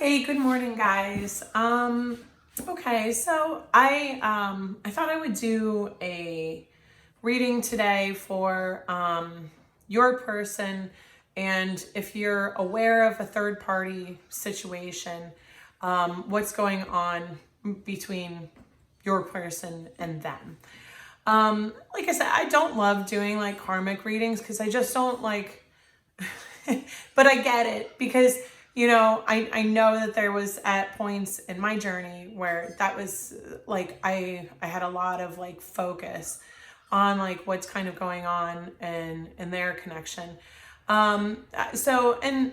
Hey, good morning, guys. Okay, so I thought I would do a reading today for your person, and if you're aware of a third party situation, what's going on between your person and them. Like I said, I don't love doing like karmic readings because I just don't like but I get it because, I know that there was at points in my journey where that was like, I had a lot of like focus on like what's kind of going on in their connection. So, and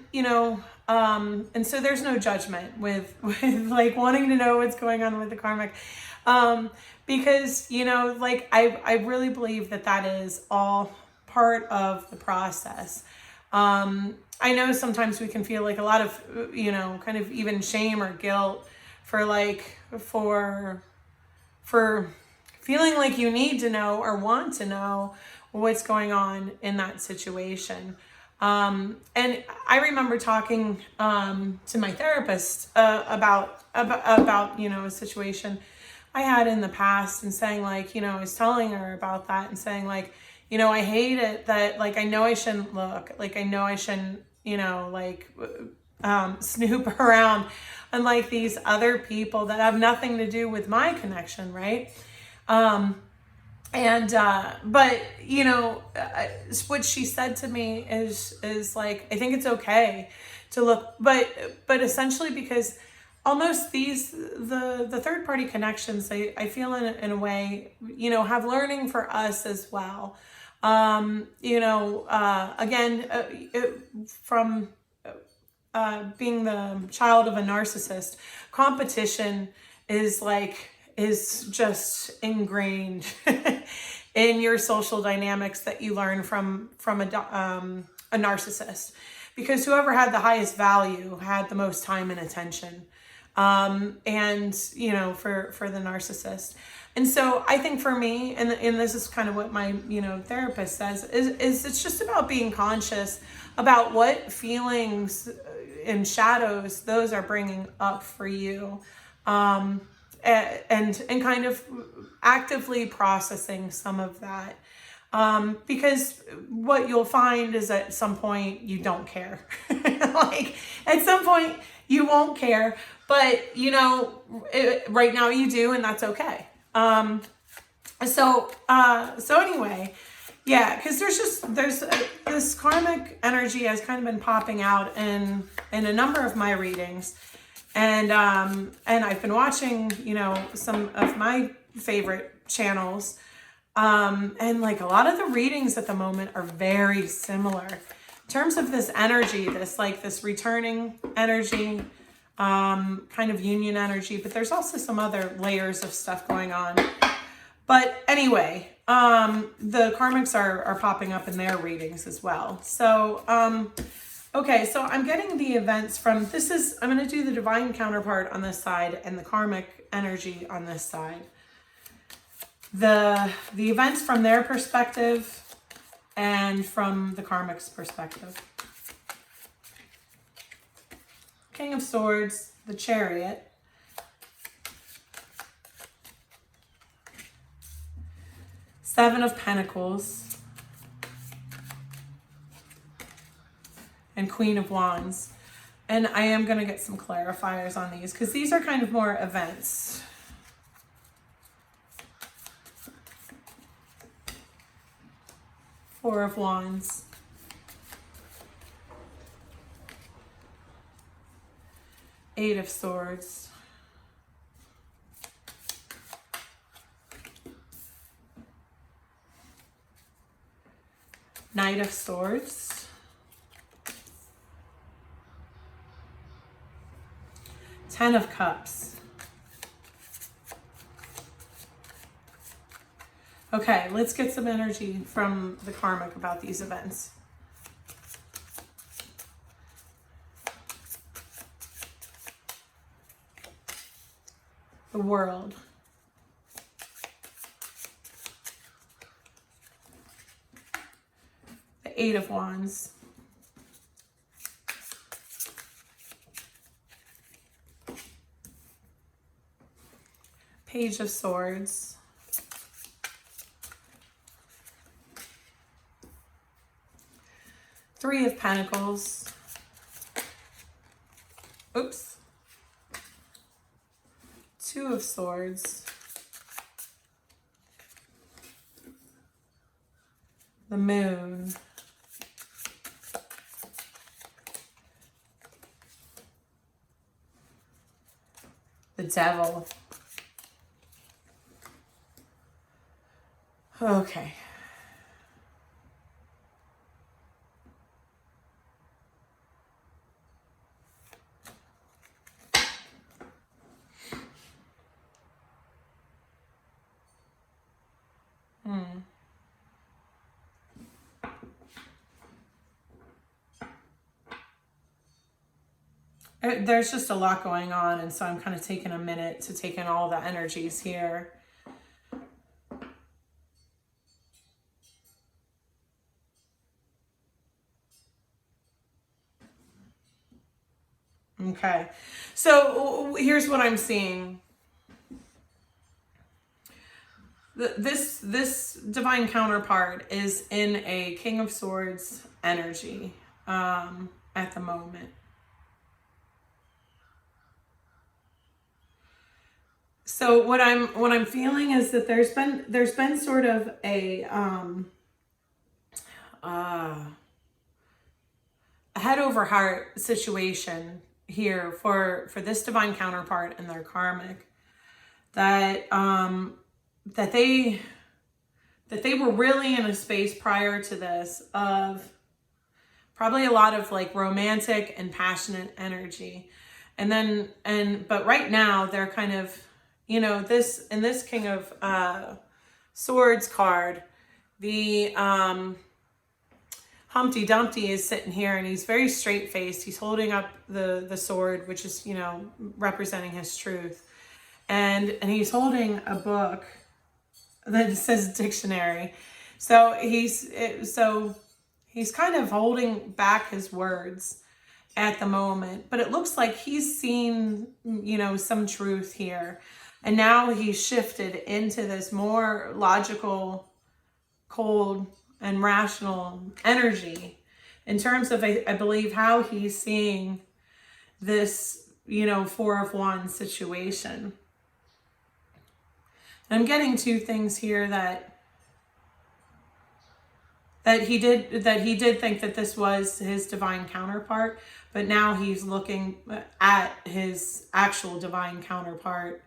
so there's no judgment with like wanting to know what's going on with the karmic. Because, like I really believe that is all part of the process. I know sometimes we can feel like a lot of, kind of even shame or guilt for for feeling like you need to know or want to know what's going on in that situation. And I remember talking to my therapist about a situation I had in the past, and saying like, I was telling her about that and saying like, I hate it that like I know I shouldn't look, like I know I shouldn't, snoop around on like these other people that have nothing to do with my connection, right? But what she said to me is like, I think it's okay to look, but essentially because almost the third party connections, I feel in a way, have learning for us as well. Again, from being the child of a narcissist, competition is just ingrained in your social dynamics that you learn from a narcissist, because whoever had the highest value had the most time and attention, and for the narcissist. And so I think for me, and this is kind of what my therapist says, is it's just about being conscious about what feelings and shadows those are bringing up for you, and kind of actively processing some of that. Because what you'll find is at some point you don't care. Like at some point you won't care, but right now you do, and that's okay. So anyway, yeah, because this karmic energy has kind of been popping out in a number of my readings, and I've been watching some of my favorite channels, and like a lot of the readings at the moment are very similar in terms of this energy, this returning energy, kind of union energy, but there's also some other layers of stuff going on. But anyway, the karmics are popping up in their readings as well. So, okay, so I'm getting the events from, I'm going to do the divine counterpart on this side and the karmic energy on this side. The events from their perspective and from the karmic's perspective. King of Swords, the Chariot, Seven of Pentacles, and Queen of Wands. And I am going to get some clarifiers on these because these are kind of more events. Four of Wands, Eight of Swords, Knight of Swords, Ten of Cups. Okay, let's get some energy from the karmic about these events. The World. The Eight of Wands. Page of Swords. Three of Pentacles. Oops. Two of Swords. The Moon. The Devil. Okay. There's just a lot going on, and so I'm kind of taking a minute to take in all the energies here. Okay, so here's what I'm seeing. This divine counterpart is in a King of Swords energy at the moment. So what I'm feeling is that there's been sort of a head over heart situation here for this divine counterpart and their karmic, that that they were really in a space prior to this of probably a lot of like romantic and passionate energy, but right now they're kind of, you know, this King of Swords card, the Humpty Dumpty is sitting here, and he's very straight-faced. He's holding up the sword, which is, you know, representing his truth. And he's holding a book that says dictionary. So he's kind of holding back his words at the moment, but it looks like he's seen, you know, some truth here. And now he's shifted into this more logical, cold, and rational energy in terms of, I believe, how he's seeing this, you know, Four of Wands situation. I'm getting two things here that he did think that this was his divine counterpart, but now he's looking at his actual divine counterpart.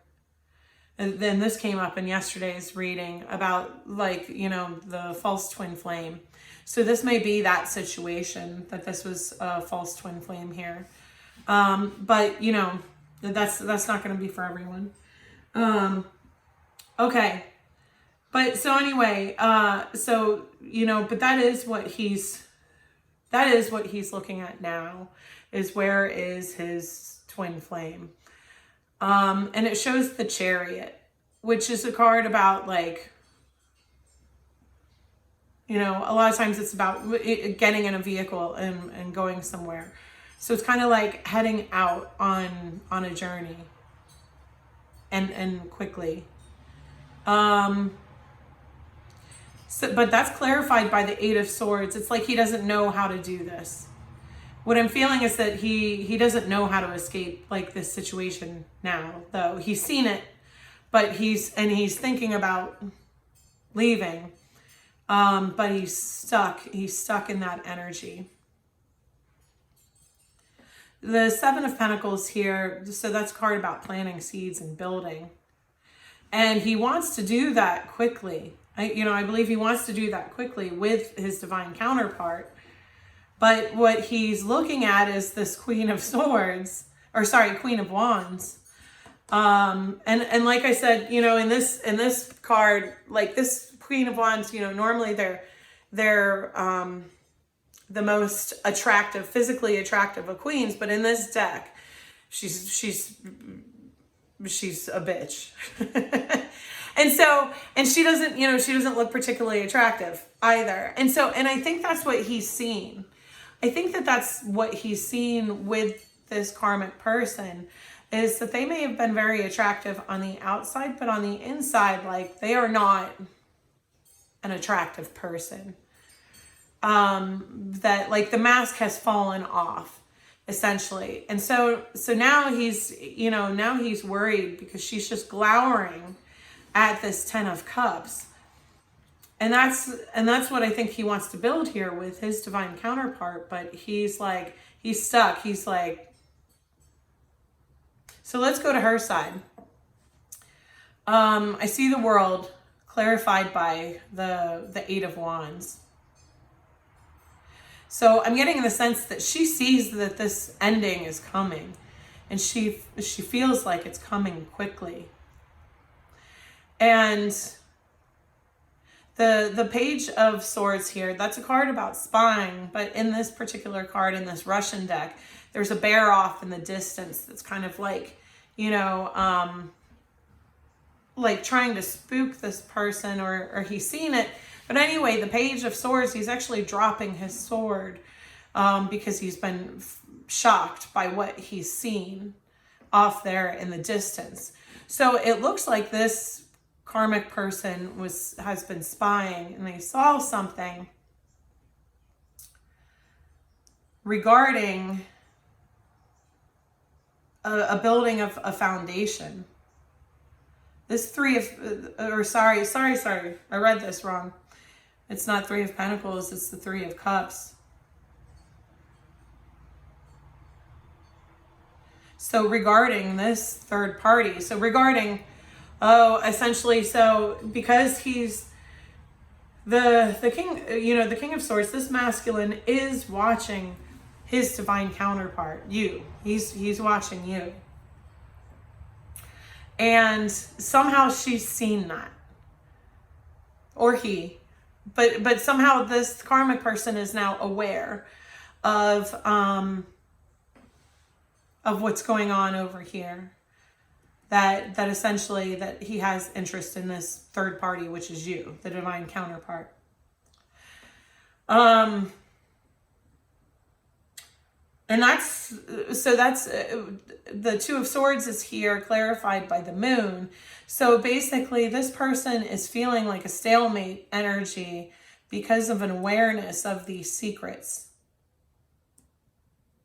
And then this came up in yesterday's reading about, like, you know, the false twin flame. So this may be that situation, that this was a false twin flame here. But, you know, that's not going to be for everyone. Okay. But so anyway, so, you know, but that is what he's looking at now, is where is his twin flame. And it shows the Chariot, which is a card about, like, you know, a lot of times it's about getting in a vehicle and going somewhere. So it's kind of like heading out on a journey and quickly. So, but that's clarified by the Eight of Swords. It's like he doesn't know how to do this. What I'm feeling is that he doesn't know how to escape, like, this situation now, though. He's seen it, but he's thinking about leaving. But he's stuck. He's stuck in that energy. The Seven of Pentacles here, so that's a card about planting seeds and building. And he wants to do that quickly. I believe he wants to do that quickly with his divine counterpart. But what he's looking at is this Queen of Wands. And like I said, you know, in this card, like this Queen of Wands, you know, normally they're the most attractive, physically attractive of queens, but in this deck, she's a bitch. and she doesn't look particularly attractive either. And I think that's what he's seen. I think that's what he's seen with this karmic person, is that they may have been very attractive on the outside, but on the inside, like, they are not an attractive person. That, like, the mask has fallen off, essentially. And so now he's, you know, now he's worried because she's just glowering at this 10 of Cups. And that's what I think he wants to build here with his divine counterpart. But he's like, he's stuck. He's like, so let's go to her side. I see the world clarified by the Eight of Wands. So I'm getting the sense that she sees that this ending is coming, and she feels like it's coming quickly. And the Page of Swords here, that's a card about spying, but in this particular card, in this Russian deck, there's a bear off in the distance that's kind of like, you know, like trying to spook this person, or he's seen it. But anyway, the Page of Swords, he's actually dropping his sword because he's been shocked by what he's seen off there in the distance. So it looks like this karmic person has been spying, and they saw something regarding a building of a foundation. This Three of, or sorry, I read this wrong. It's not Three of Pentacles, it's the Three of Cups. So regarding this third party, so regarding, essentially, so because he's the king, you know, the King of Swords, this masculine is watching his divine counterpart, you. He's watching you. And somehow she's seen that. Or he. But somehow this karmic person is now aware of what's going on over here. That essentially that he has interest in this third party, which is you, the divine counterpart. And that's the Two of Swords is here clarified by the moon. So basically this person is feeling like a stalemate energy because of an awareness of these secrets.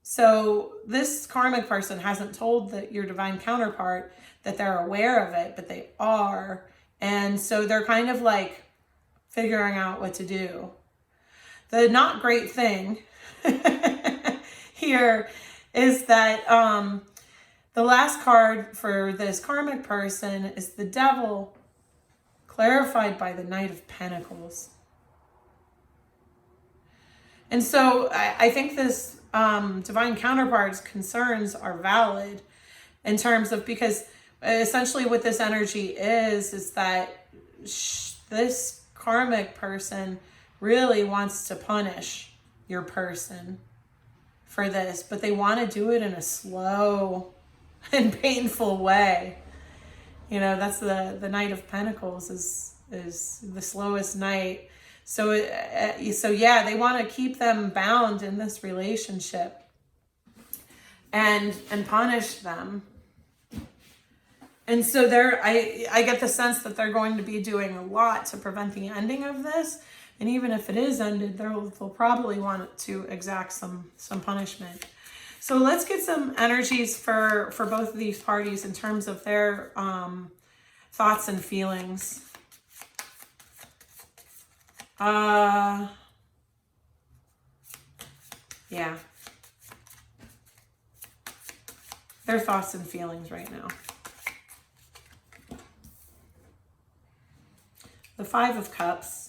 So this karmic person hasn't told your divine counterpart that they're aware of it, but they are. And so they're kind of like figuring out what to do. The not great thing here is that the last card for this karmic person is the Devil, clarified by the Knight of Pentacles. And so I think this divine counterpart's concerns are valid in terms of, because essentially what this energy is that this karmic person really wants to punish your person for this, but they want to do it in a slow and painful way. You know, that's the Knight of Pentacles is the slowest knight. So yeah, they want to keep them bound in this relationship and punish them. And so I get the sense that they're going to be doing a lot to prevent the ending of this. And even if it is ended, they'll probably want to exact some punishment. So let's get some energies for both of these parties in terms of their thoughts and feelings. Yeah. Their thoughts and feelings right now. The Five of Cups.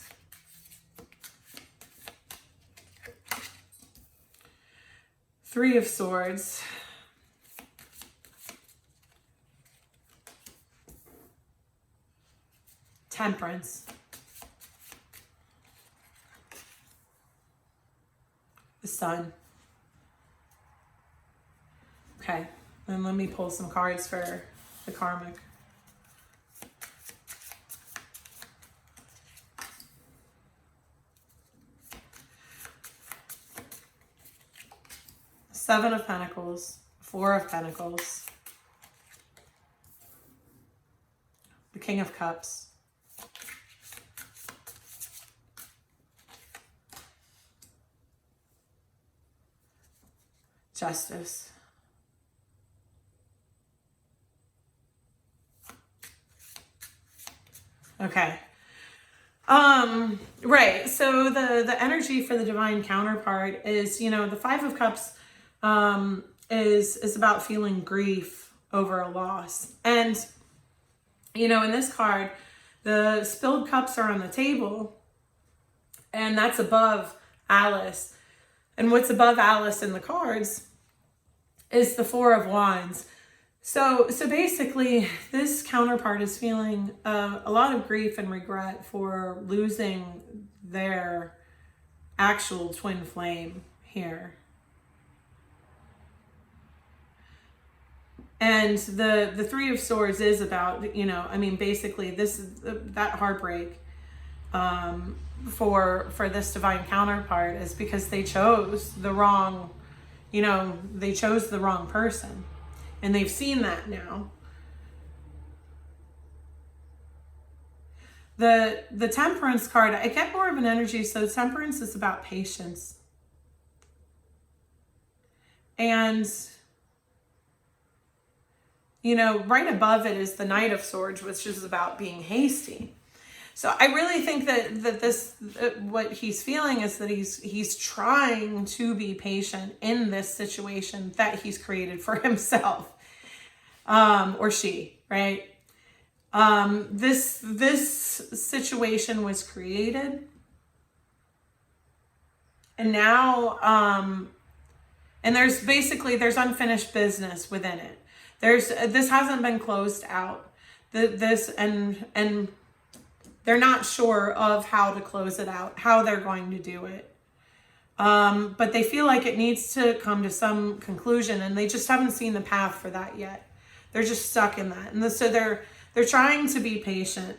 Three of Swords. Temperance. The Sun. Okay, and let me pull some cards for the karmic. Seven of Pentacles, Four of Pentacles, King of Cups. Justice. Okay. Right. So the energy for the divine counterpart is, the Five of Cups is about feeling grief over a loss. And, in this card, the spilled cups are on the table, and that's above Alice. And what's above Alice in the cards is the Four of Wands. So basically, this counterpart is feeling a lot of grief and regret for losing their actual twin flame here. And the Three of Swords is about, basically this is that heartbreak for this divine counterpart is because they chose the wrong, they chose the wrong person. And they've seen that now. The Temperance card, I get more of an energy. So Temperance is about patience. And, right above it is the Knight of Swords, which is about being hasty. So I really think that this, what he's feeling is that he's trying to be patient in this situation that he's created for himself, or she, right? This situation was created, and now, and there's unfinished business within it. This hasn't been closed out. And they're not sure of how to close it out, how they're going to do it. But they feel like it needs to come to some conclusion, and they just haven't seen the path for that yet. They're just stuck in that. And so they're trying to be patient.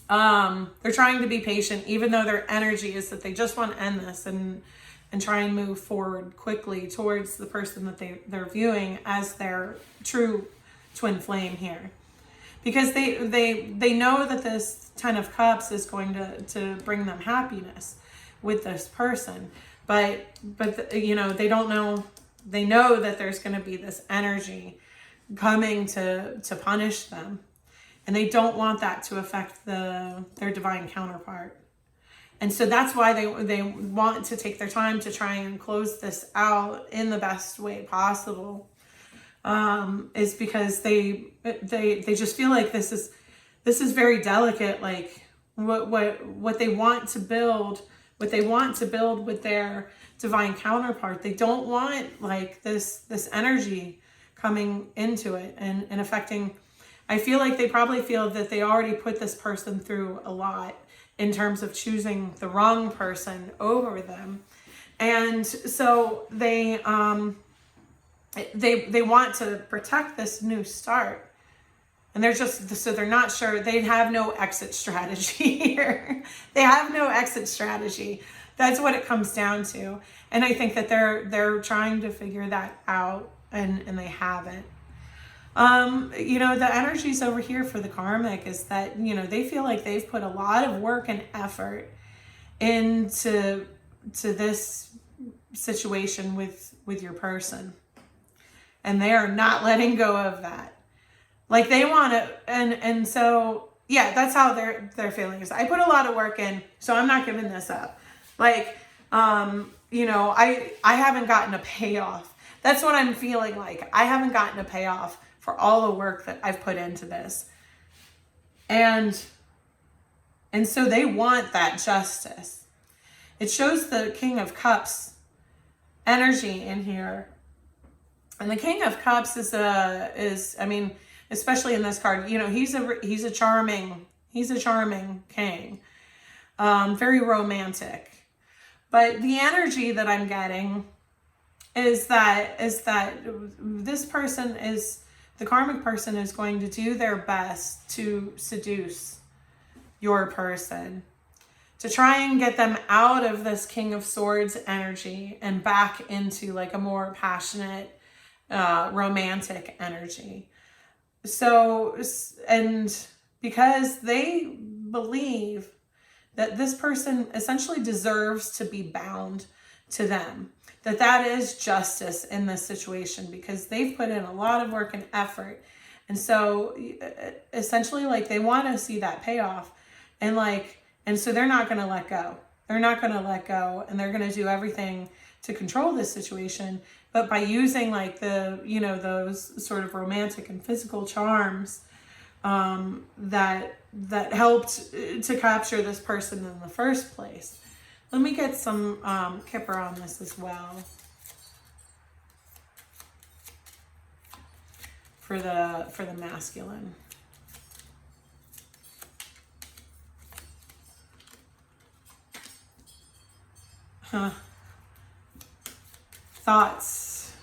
They're trying to be patient, even though their energy is that they just want to end this and try and move forward quickly towards the person that they're viewing as their true twin flame here. Because they know that this Ten of Cups is going to bring them happiness with this person. But they don't know, they know that there's going to be this energy coming to punish them. And they don't want that to affect their divine counterpart. And so that's why they want to take their time to try and close this out in the best way possible. Is because they just feel like this is very delicate, like what they want to build, with their divine counterpart. They don't want like this energy coming into it and affecting. I feel like they probably feel that they already put this person through a lot in terms of choosing the wrong person over them. And so they want to protect this new start, and they're not sure. They have no exit strategy here. They have no exit strategy. That's what it comes down to. And I think that they're trying to figure that out, and they haven't. The energies over here for the karmic is that, they feel like they've put a lot of work and effort into this situation with your person. And they are not letting go of that. Like they want to, and so, yeah, that's how their feeling is. I put a lot of work in, so I'm not giving this up. Like, I haven't gotten a payoff. That's what I'm feeling like. I haven't gotten a payoff for all the work that I've put into this. And so they want that justice. It shows the King of Cups energy in here. And the King of Cups is especially in this card, he's a charming king, very romantic. But the energy that I'm getting is that this person the karmic person is going to do their best to seduce your person, to try and get them out of this King of Swords energy and back into like a more passionate, romantic energy. and because they believe that this person essentially deserves to be bound to them, that is justice in this situation, because they've put in a lot of work and effort. And so essentially, like, they want to see that payoff, and so they're not going to let go. They're not going to let go, and they're going to do everything to control this situation. But by using like those sort of romantic and physical charms that helped to capture this person in the first place. Let me get some Kipper on this as well for the masculine. Thoughts.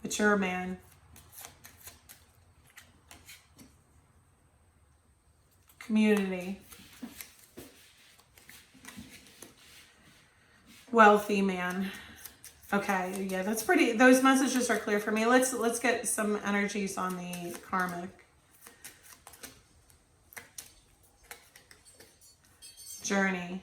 Mature man. Community. Wealthy man. Okay, yeah, that's pretty, those messages are clear for me. Let's get some energies on the karmic. Journey.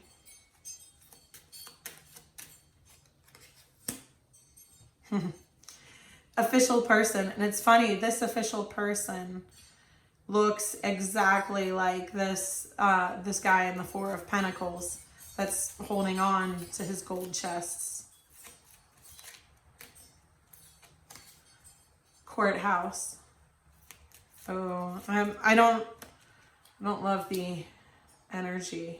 Official person. And it's funny, this official person looks exactly like this this guy in the Four of Pentacles that's holding on to his gold chests. Courthouse. Oh, I don't love the energy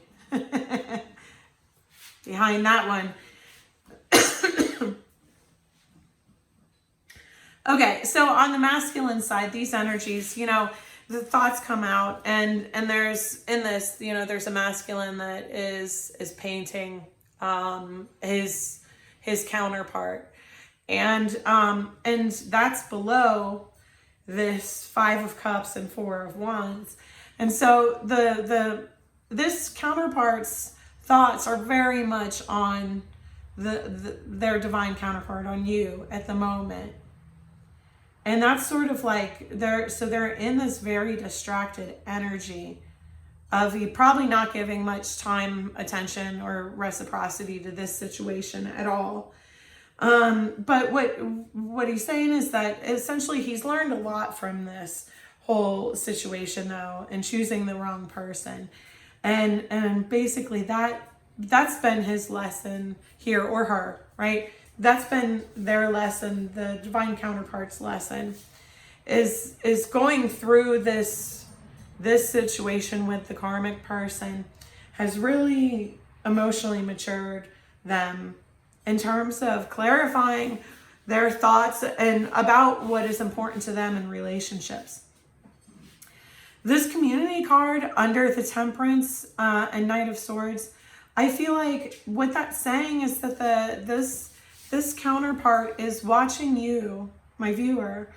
behind that one. Okay, so on the masculine side, these energies, the thoughts come out, and there's in this, there's a masculine that is painting his counterpart, and that's below this Five of Cups and Four of Wands, and so this counterpart's thoughts are very much on their divine counterpart, on you at the moment. And that's sort of like they're in this very distracted energy of you probably not giving much time, attention, or reciprocity to this situation at all. But what he's saying is that essentially he's learned a lot from this whole situation, though, and choosing the wrong person. And basically that's been his lesson here, or her, right? That's been their lesson, the divine counterpart's lesson, is going through this situation with the karmic person has really emotionally matured them in terms of clarifying their thoughts and about what is important to them in relationships. This community card under the Temperance and Knight of Swords, I feel like what that's saying is that this counterpart is watching you, my viewer,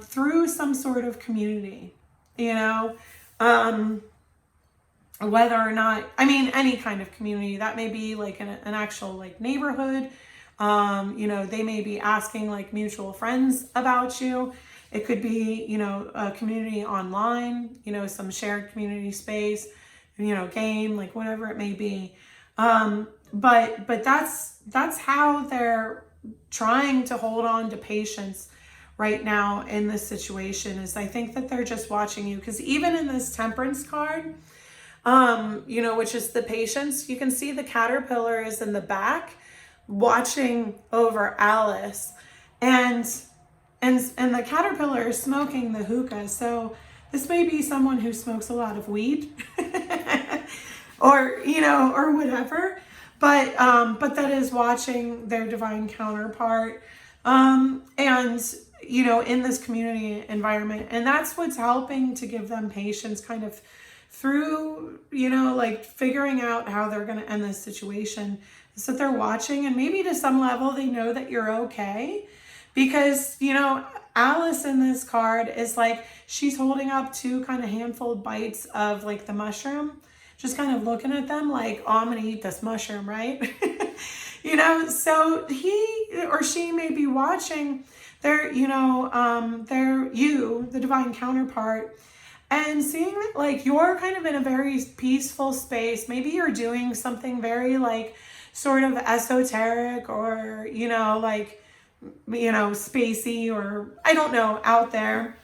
through some sort of community, whether or not, any kind of community. That may be like an actual like neighborhood. They may be asking like mutual friends about you. It could be, a community online, some shared community space, game, like whatever it may be. But that's how they're trying to hold on to patience right now in this situation, is I think that they're just watching you. Because even in this Temperance card, which is the patience, you can see the caterpillar is in the back watching over Alice, and the caterpillar is smoking the hookah. So this may be someone who smokes a lot of weed or whatever. But that is watching their divine counterpart, and in this community environment, and that's what's helping to give them patience, kind of through like figuring out how they're going to end this situation. Is that they're watching, and maybe to some level they know that you're okay, because Alice in this card is like she's holding up two kind of handful bites of like the mushroom. Just kind of looking at them like, oh, I'm going to eat this mushroom, right? You know, so he or she may be watching their, the divine counterpart, and seeing that like you're kind of in a very peaceful space. Maybe you're doing something very like sort of esoteric, or, spacey, or I don't know, out there.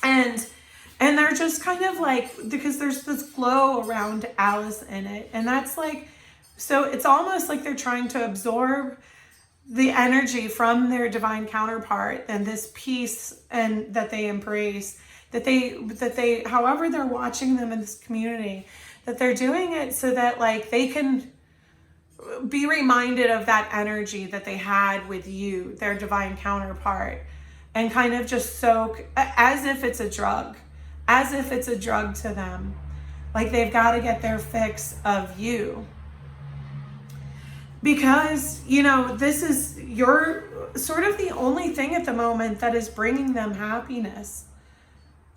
And they're just kind of like, because there's this glow around Alice in it. And that's like, so it's almost like they're trying to absorb the energy from their divine counterpart, and this peace and that they embrace, that they however they're watching them in this community, that they're doing it so that like they can be reminded of that energy that they had with you, their divine counterpart, and kind of just soak, as if it's a drug, to them. Like they've got to get their fix of you. Because, this is, you're sort of the only thing at the moment that is bringing them happiness.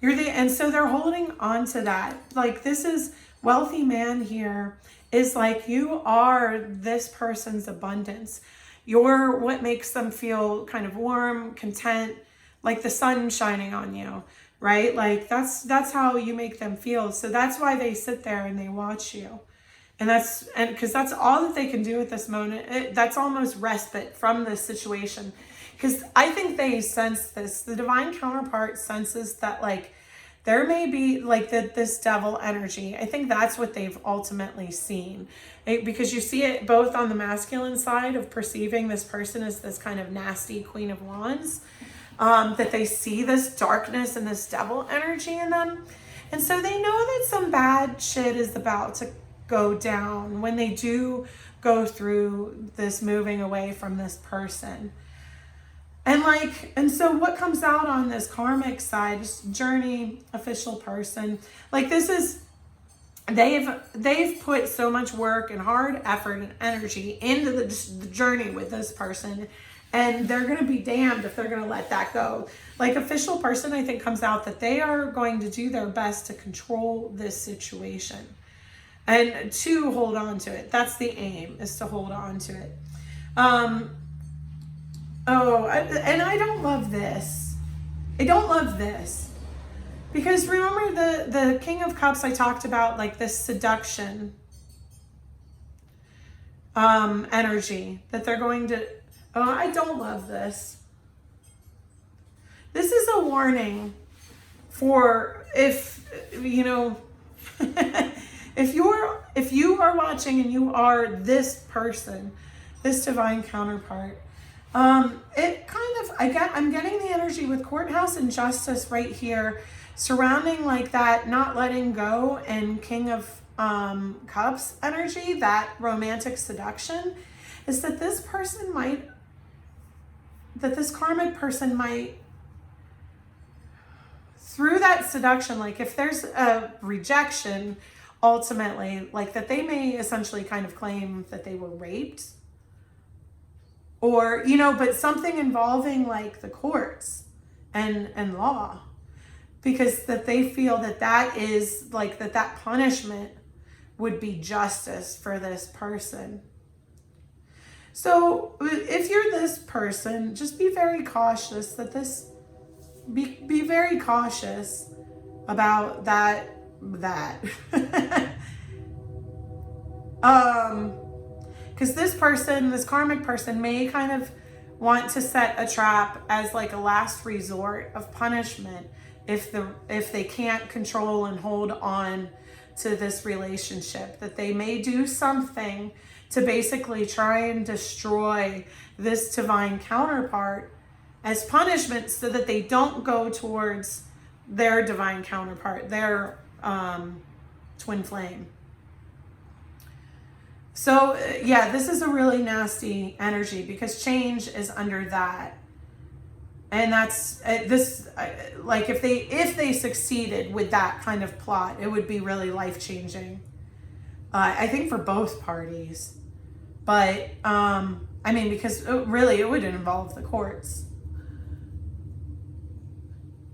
And so they're holding on to that. Like, this is, wealthy man here is like, you are this person's abundance. You're what makes them feel kind of warm, content, like the sun shining on you, right? Like that's how you make them feel. So that's why they sit there and they watch you. And because that's all that they can do at this moment. That's almost respite from this situation. Because I think they sense this. The divine counterpart senses that like there may be like this devil energy. I think that's what they've ultimately seen. Because you see it both on the masculine side of perceiving this person as this kind of nasty Queen of Wands. That they see this darkness and this devil energy in them. And so they know that some bad shit is about to go down when they do go through this moving away from this person. And so what comes out on this karmic side, just journey, official person, like this is, they've put so much work and hard effort and energy into the journey with this person, and they're going to be damned if they're going to let that go. Like official person, I think comes out that they are going to do their best to control this situation and to hold on to it. That's the aim, is to hold on to it. And I don't love this. I don't love this. Because remember the King of Cups, I talked about like this seduction energy that they're going to, I don't love this. This is a warning for if you are watching and you are this person, this divine counterpart, it kind of, I'm getting the energy with courthouse and justice right here, surrounding like that, not letting go, and King of Cups energy, that romantic seduction, is that this karmic person might, through that seduction, like if there's a rejection, ultimately, like that they may essentially kind of claim that they were raped, or, but something involving like the courts and law, because that they feel that is like that punishment would be justice for this person. So if you're this person, just be very cautious be very cautious about that. Because this karmic person may kind of want to set a trap as like a last resort of punishment if they can't control and hold on to this relationship, that they may do something to basically try and destroy this divine counterpart as punishment, so that they don't go towards their divine counterpart, their twin flame. So yeah, this is a really nasty energy, because change is under that. And that's like if they succeeded with that kind of plot, it would be really life-changing. I think for both parties. But because really it would involve the courts.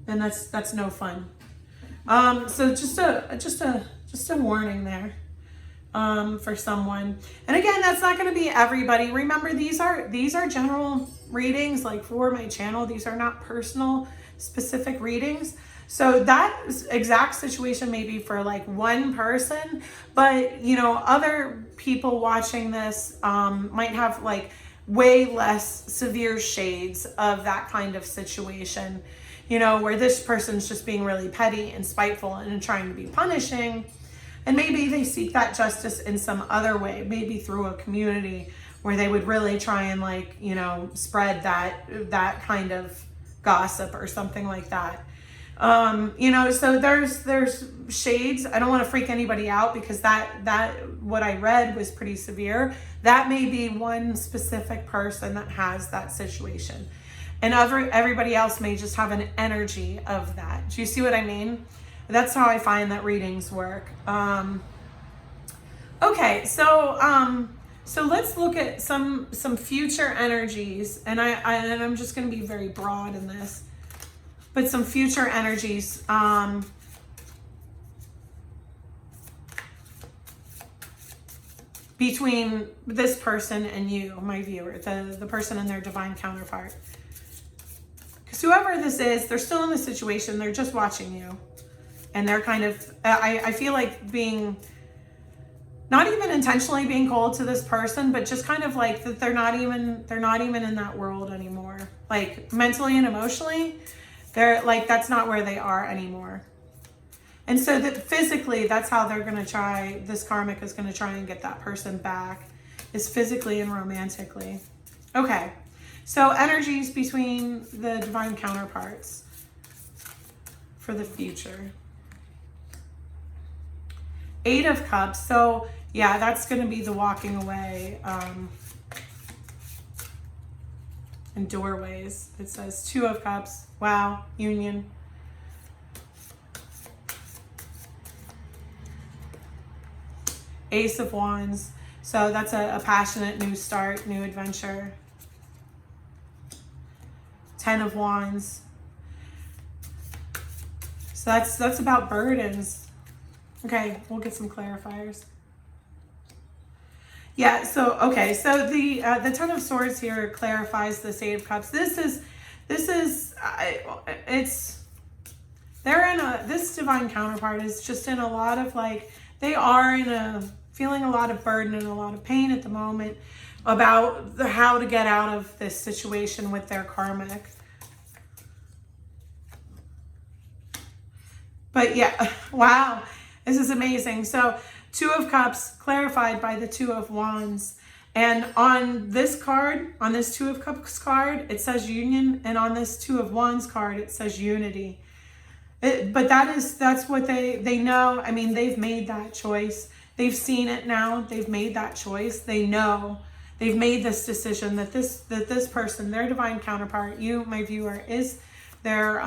And that's no fun. So just a warning there. for someone. And again, that's not going to be everybody. Remember, these are general readings, like for my channel. These are not personal specific readings. So that exact situation may be for like one person, but you know, other people watching this might have like way less severe shades of that kind of situation, you know, where this person's just being really petty and spiteful and trying to be punishing. And maybe they seek that justice in some other way, maybe through a community where they would really try and like, you know, spread that kind of gossip or something like that. You know, so there's shades. I don't want to freak anybody out because that what I read was pretty severe. That may be one specific person that has that situation. And everybody else may just have an energy of that. Do you see what I mean? That's how I find that readings work. Okay, so let's look at some future energies, and I'm just going to be very broad in this, but some future energies. Between this person and you, my viewer, the person and their divine counterpart. Because whoever this is, they're still in the situation. They're just watching you. And they're kind of, I feel like being, not even intentionally being cold to this person, but just kind of like that they're not even in that world anymore. Like mentally and emotionally, they're like, that's not where they are anymore. And so that physically, that's how they're going to try, this karmic is going to try and get that person back, is physically and romantically. Okay, so energies between the divine counterparts for the future. 8 of Cups. So yeah, that's going to be the walking away and doorways. It says 2 of Cups. Wow, union. Ace of Wands. So that's a passionate new start, new adventure. 10 of Wands. So that's about burdens. Okay, we'll get some clarifiers. Yeah, so okay, so the 10 of Swords here clarifies this 8 of Cups. This divine counterpart is just in a lot of like, they are feeling a lot of burden and a lot of pain at the moment about how to get out of this situation with their karmic. But yeah, wow. This is amazing. So 2 of Cups clarified by the 2 of Wands. And on this card, on this 2 of Cups card, it says union. And on this 2 of Wands card, it says unity. But that's what they know. I mean, they've made that choice. They've seen it now. They've made that choice. They know. They've made this decision that this person, their divine counterpart, you, my viewer, is their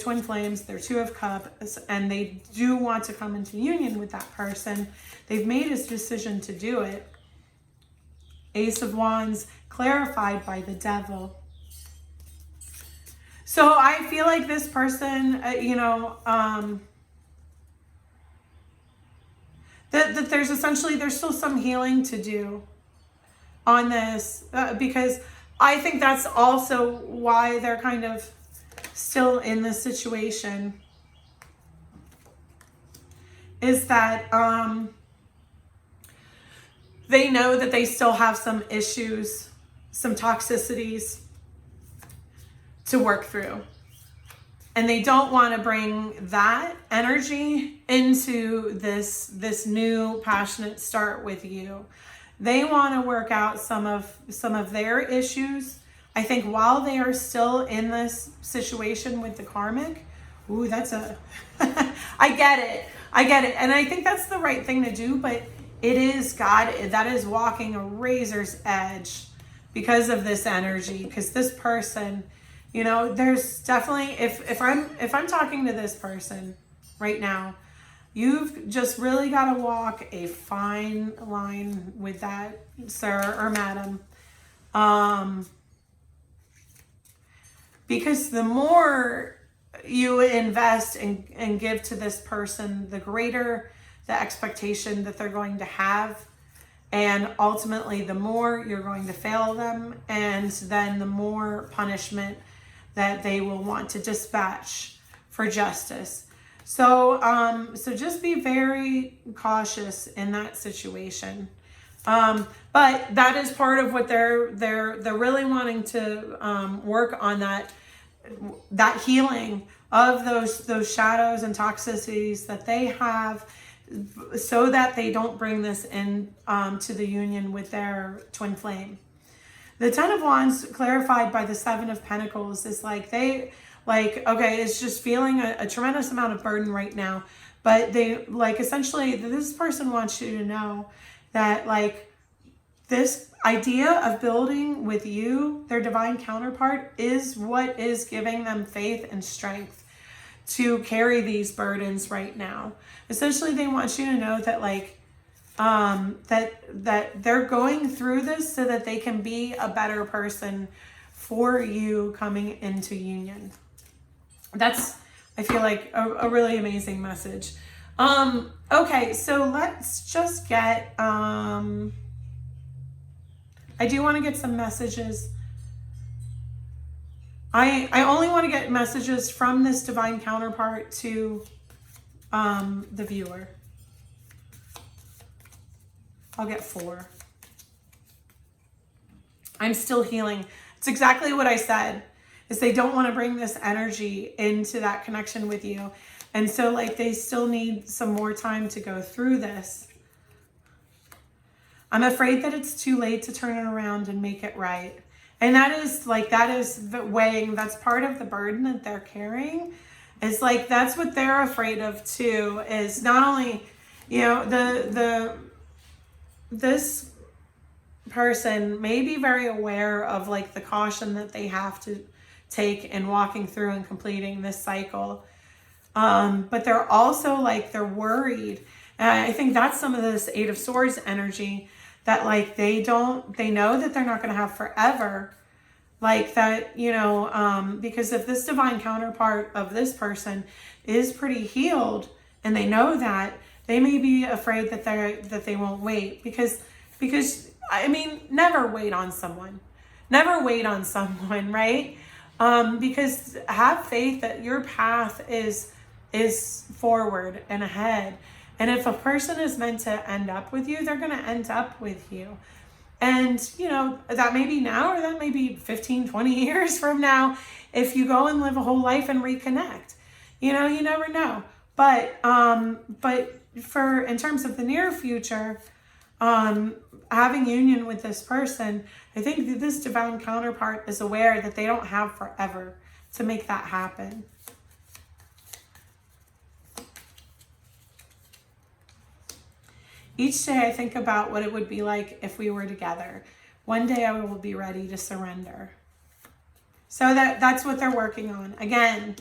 twin flames, their 2 of Cups, and they do want to come into union with that person. They've made a decision to do it. Ace of Wands clarified by the Devil. So I feel like this person, that there's still some healing to do on this, because I think that's also why they're kind of still in this situation, is that they know that they still have some issues, some toxicities to work through. And they don't want to bring that energy into this new passionate start with you. They want to work out some of their issues. I think while they are still in this situation with the karmic, ooh, that's I get it. And I think that's the right thing to do, but it is God, that is walking a razor's edge because of this energy, because this person, there's definitely, if I'm talking to this person right now, you've just really got to walk a fine line with that, sir or madam. Because the more you invest and give to this person, the greater the expectation that they're going to have. And ultimately, the more you're going to fail them, and then the more punishment that they will want to dispatch for justice. So, so just be very cautious in that situation. But that is part of what they're really wanting to work on, that healing of those shadows and toxicities that they have, so that they don't bring this in to the union with their twin flame. The Ten of Wands, clarified by the Seven of Pentacles, is okay, it's just feeling a tremendous amount of burden right now. But they, essentially, this person wants you to know that, this idea of building with you, their divine counterpart, is what is giving them faith and strength to carry these burdens right now. Essentially, they want you to know that, that they're going through this so that they can be a better person for you coming into union. That's, I feel like, a really amazing message. Okay, so let's just get, I do want to get some messages. I only want to get messages from this divine counterpart to the viewer. I'll get 4. I'm still healing. It's exactly what I said, is they don't want to bring this energy into that connection with you. And so they still need some more time to go through this. I'm afraid that it's too late to turn it around and make it right. And that is the weighing, that's part of the burden that they're carrying. Is that's what they're afraid of too, is not only, this person may be very aware of the caution that they have to take in walking through and completing this cycle. But they're also they're worried. And I think that's some of this Eight of Swords energy, that they know that they're not going to have forever. Because if this divine counterpart of this person is pretty healed, and they know that, they may be afraid that they won't wait, because I mean, never wait on someone, right? Because have faith that your path is forward and ahead. And if a person is meant to end up with you, they're going to end up with you. And, that may be now, or that may be 15, 20 years from now, if you go and live a whole life and reconnect. You never know. But in terms of the near future, having union with this person, I think that this divine counterpart is aware that they don't have forever to make that happen. Each day I think about what it would be like if we were together. One day I will be ready to surrender. So that's what they're working on. Again,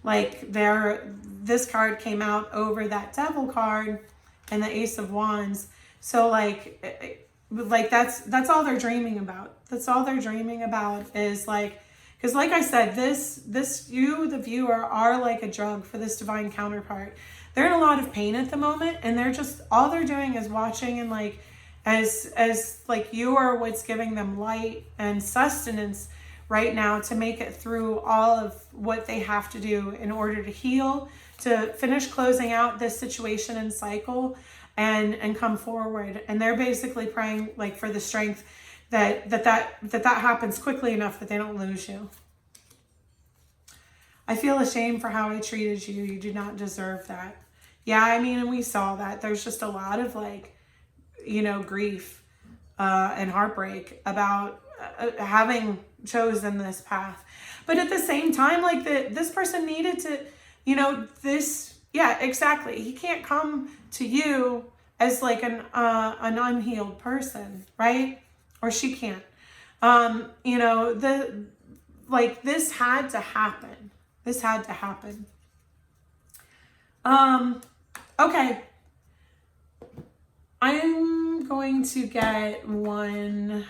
this card came out over that Devil card and the Ace of Wands. So that's all they're dreaming about. That's all they're dreaming about is because I said, you, the viewer, are like a drug for this divine counterpart. They're in a lot of pain at the moment, and all they're doing is watching, and as you are what's giving them light and sustenance right now to make it through all of what they have to do in order to heal, to finish closing out this situation and cycle, and come forward. And they're basically praying for the strength that happens quickly enough that they don't lose you. I feel ashamed for how I treated you. You do not deserve that. Yeah, I mean, and we saw that. There's just a lot of grief and heartbreak about having chosen this path. But at the same time, this person needed to, yeah, exactly. He can't come to you as an unhealed person, right? Or she can't. This had to happen. This had to happen. Okay. I'm going to get one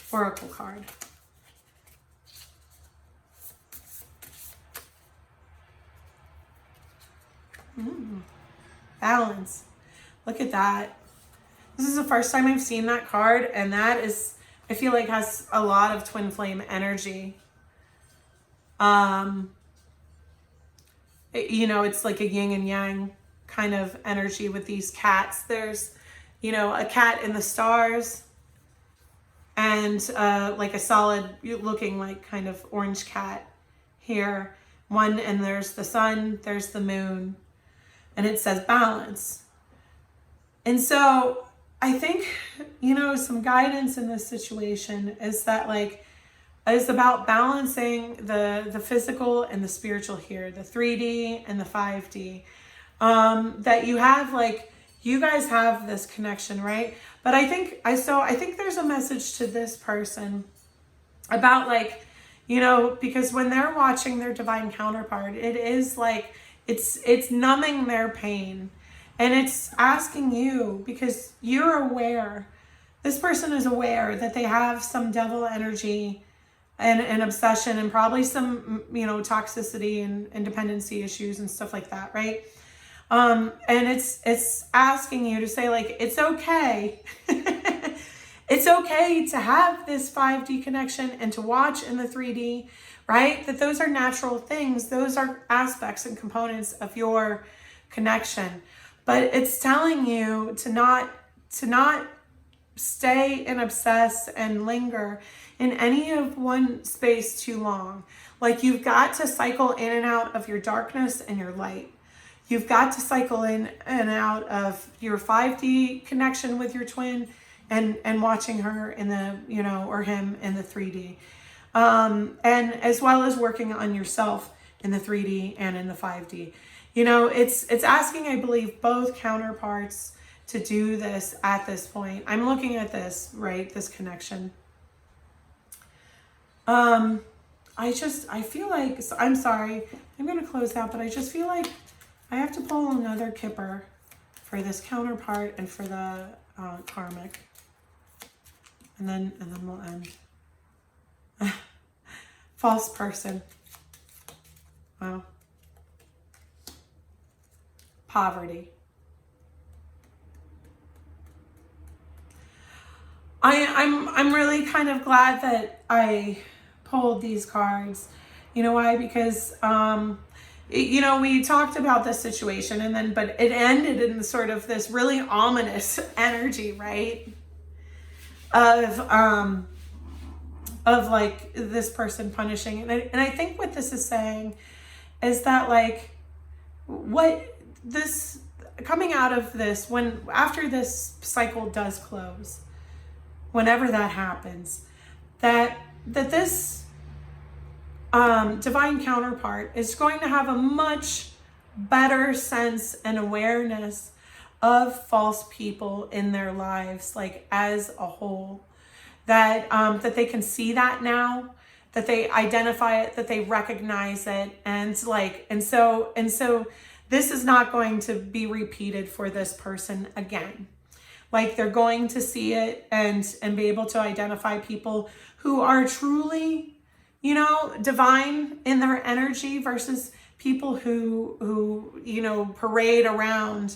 oracle card. Balance. Look at that. This is the first time I've seen that card, and that is, I feel like, has a lot of twin flame energy. It's like a yin and yang kind of energy with these cats. There's, a cat in the stars, and like a solid looking like kind of orange cat here. One, and there's the sun, there's the moon, and it says balance. And so I think, some guidance in this situation is that is about balancing the physical and the spiritual here, the 3D and the 5D. That you have, you guys have this connection, right? But I think there's a message to this person about because when they're watching their divine counterpart, it is it's numbing their pain, and it's asking you, because you're aware, this person is aware that they have some devil energy and obsession, and probably some toxicity and dependency issues and stuff like that, right? And it's asking you to say, it's okay. It's okay to have this 5D connection and to watch in the 3D, right? That those are natural things. Those are aspects and components of your connection. But it's telling you to not stay and obsess and linger in any of one space too long. You've got to cycle in and out of your darkness and your light. You've got to cycle in and out of your 5D connection with your twin and watching her in the, or him in the 3D. And as well as working on yourself in the 3D and in the 5D. It's asking, I believe, both counterparts to do this at this point. I'm looking at this, right? This connection. I feel like, I'm sorry, I'm going to close out, but I just feel like I have to pull another kipper for this counterpart and for the karmic. And then we'll end. False person. Wow. Poverty. I'm really kind of glad that I pulled these cards. You know why? Because we talked about this situation, but it ended in sort of this really ominous energy, right? Of this person punishing. And I think what this is saying is that what this coming out of this, after this cycle does close, whenever that happens, that this divine counterpart is going to have a much better sense and awareness of false people in their lives, as a whole, that they can see that now, that they identify it, that they recognize it, and so this is not going to be repeated for this person again. They're going to see it and be able to identify people who are truly, divine in their energy versus people who parade around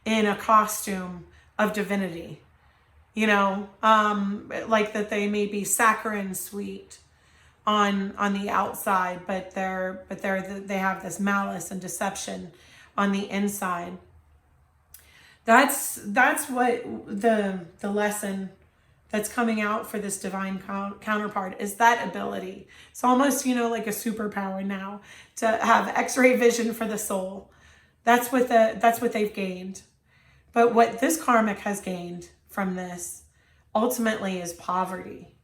in a costume of divinity, that they may be saccharine sweet on the outside, but they have this malice and deception on the inside. That's what the lesson that's coming out for this divine counterpart is, that ability. It's almost, like a superpower now to have X-ray vision for the soul. That's what they've gained. But what this karmic has gained from this ultimately is poverty.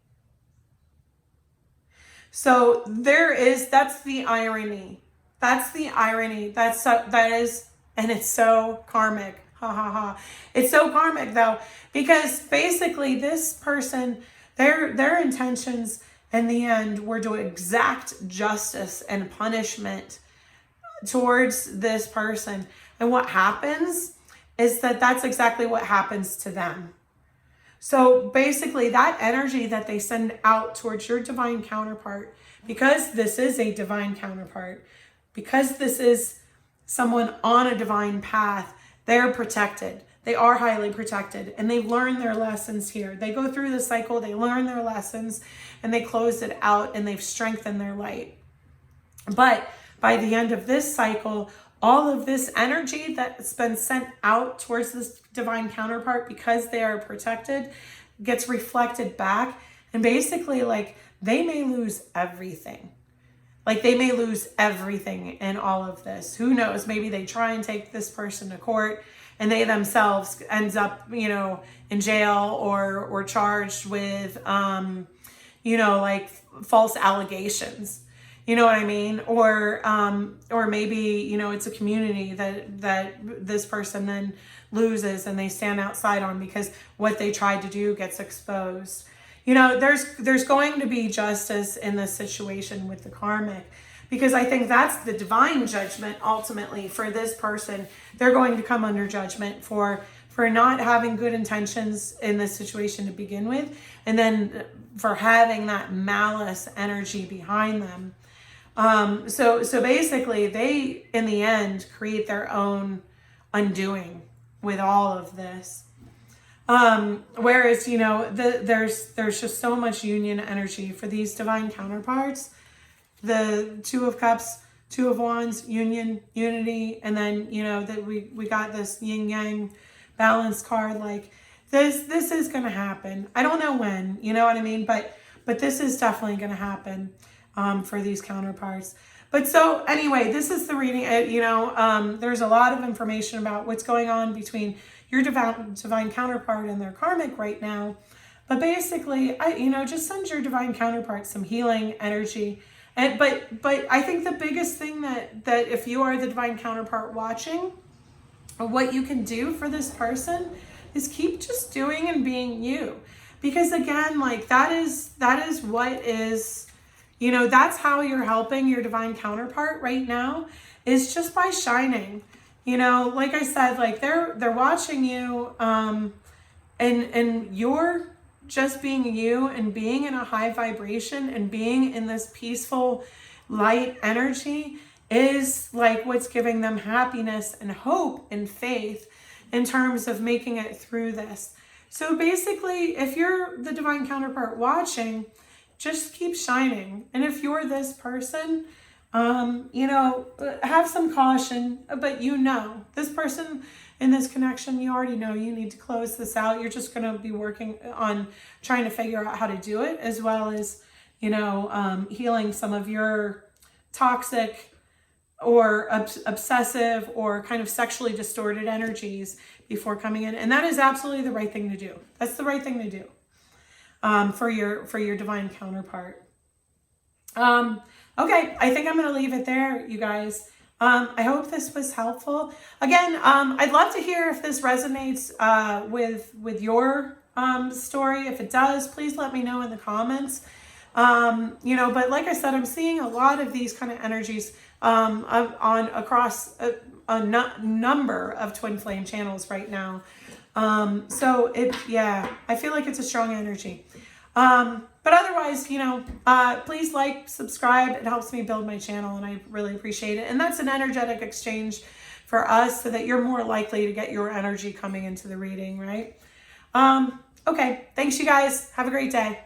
So that's the irony. That's the irony. And it's so karmic. Ha ha ha. It's so karmic though, because basically this person, their intentions in the end were to exact justice and punishment towards this person. And what happens is that's exactly what happens to them. So basically that energy that they send out towards your divine counterpart, because this is a divine counterpart, because this is someone on a divine path, they're protected. They are highly protected, and they've learned their lessons here. They go through the cycle, they learn their lessons, and they close it out, and they've strengthened their light. But by the end of this cycle, all of this energy that's been sent out towards this divine counterpart, because they are protected, gets reflected back. And basically, like, they may lose everything. Like, they may lose everything in all of this. Who knows? Maybe they try and take this person to court, and they themselves ends up, you know, in jail or charged with, you know, like false allegations. You know what I mean? Or maybe, you know, it's a community that this person then loses, and they stand outside on, because what they tried to do gets exposed. You know, there's going to be justice in this situation with the karmic, because I think that's the divine judgment ultimately for this person. They're going to come under judgment for not having good intentions in this situation to begin with, and then for having that malice energy behind them. So basically, they, in the end, create their own undoing with all of this. Whereas, you know, there's just so much union energy for these divine counterparts. The Two of Cups, Two of Wands, union, unity, and then, you know, that we got this yin yang balance card. Like, this is going to happen. I don't know when, you know what I mean? But this is definitely going to happen for these counterparts. But so anyway, this is the reading. You know, there's a lot of information about what's going on between your divine counterpart and their karmic right now. But basically, you know, just send your divine counterpart some healing energy. But I think the biggest thing that if you are the divine counterpart watching, what you can do for this person is keep just doing and being you. Because again, like, that is what is, you know, that's how you're helping your divine counterpart right now, is just by shining. You know, like I said, like, they're watching you, and you're just being you, and being in a high vibration, and being in this peaceful light energy is like what's giving them happiness and hope and faith in terms of making it through this. So basically, if you're the divine counterpart watching, just keep shining. And if you're this person, you know, have some caution, but you know, this person in this connection, you already know you need to close this out. You're just going to be working on trying to figure out how to do it, as well as, you know, healing some of your toxic or obsessive or kind of sexually distorted energies before coming in. And that is absolutely the right thing to do. That's the right thing to do for your divine counterpart. Okay, I think I'm going to leave it there, you guys. I hope this was helpful. Again, I'd love to hear if this resonates with your story. If it does, please let me know in the comments. You know, but like I said, I'm seeing a lot of these kind of energies across a number of twin flame channels right now. So I feel like it's a strong energy. But otherwise, you know, please like, subscribe. It helps me build my channel, and I really appreciate it. And that's an energetic exchange for us, so that you're more likely to get your energy coming into the reading, right? Okay. Thanks, you guys. Have a great day.